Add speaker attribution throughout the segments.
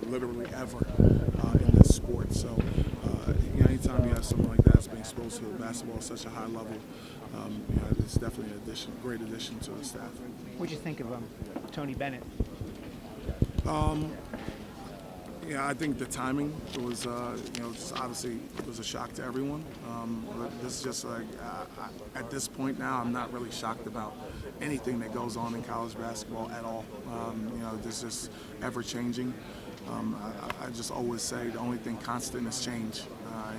Speaker 1: literally ever in this sport. So, anytime you have someone like that that's being exposed to basketball at such a high level, it's definitely an addition, great addition to the staff.
Speaker 2: What'd you think of Tony Bennett?
Speaker 1: Yeah, I think the timing was, just obviously it was a shock to everyone. But this is just like, at this point now, I'm not really shocked about anything that goes on in college basketball at all. This is ever changing. I just always say the only thing constant is change,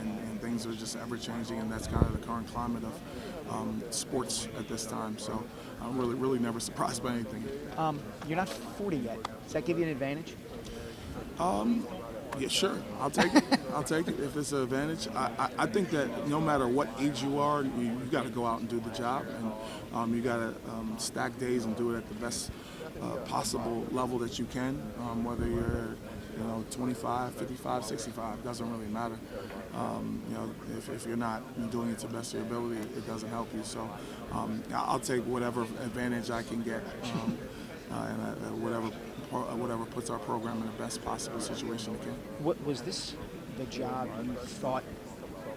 Speaker 1: and things are just ever changing, and that's kind of the current climate of sports at this time. So I'm really never surprised by anything.
Speaker 2: You're not 40 yet. Does that give you an advantage?
Speaker 1: Yeah, sure. I'll take it. I'll take it if it's an advantage. I think that no matter what age you are, you got to go out and do the job, and you got to stack days and do it at the best possible level that you can. Whether you're 25, 55, 65, doesn't really matter. If you're not doing it to the best of your ability, it doesn't help you. So I'll take whatever advantage I can get, and whatever puts our program in the best possible situation it can.
Speaker 2: What was this the job you thought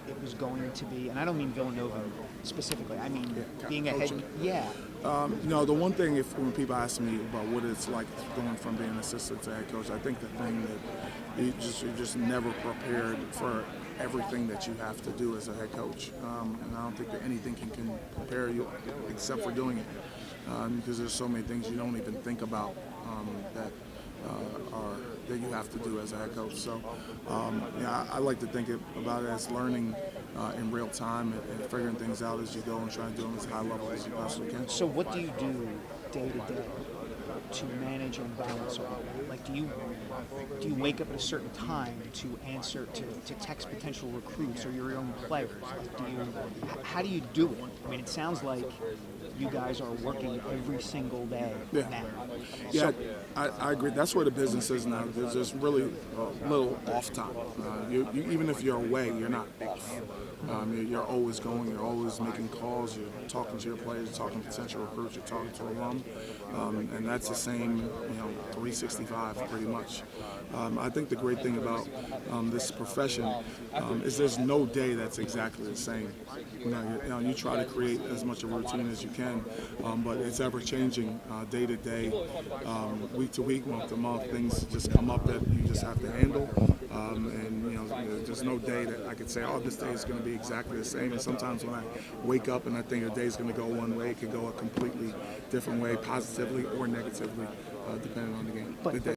Speaker 2: it was going to be? And I don't mean Villanova specifically. I mean being a head. Yeah.
Speaker 1: The one thing, when people ask me about what it's like going from being an assistant to head coach, I think the thing that you're just never prepared for everything that you have to do as a head coach, and I don't think that anything can prepare you except for doing it, because there's so many things you don't even think about that you have to do as a head coach. So, I like to think about it as learning in real time and figuring things out as you go and trying to do them as high level as you possibly can.
Speaker 2: So what do you do day to day to manage and balance all of that? Like, do you wake up at a certain time to answer to text potential recruits or your own players? Like, how do you do it? I mean, it sounds like you guys are working every single day now.
Speaker 1: Yeah, I agree. That's where the business is now. There's just really little off time. Even if you're away, you're not off. You're always going. You're always making calls. You're talking to your players. You're talking to potential recruits. You're talking to alum, and that's the same, 365 pretty much. I think the great thing about this profession is there's no day that's exactly the same. You try to create as much of a routine as you can, but it's ever changing day to day, week to week, month to month. Things just come up that you just have to handle, and there's no day that I could say, oh, this day is going to be exactly the same. And sometimes when I wake up and I think a day is going to go one way, it could go a completely different way, positively or negatively, depending on the game.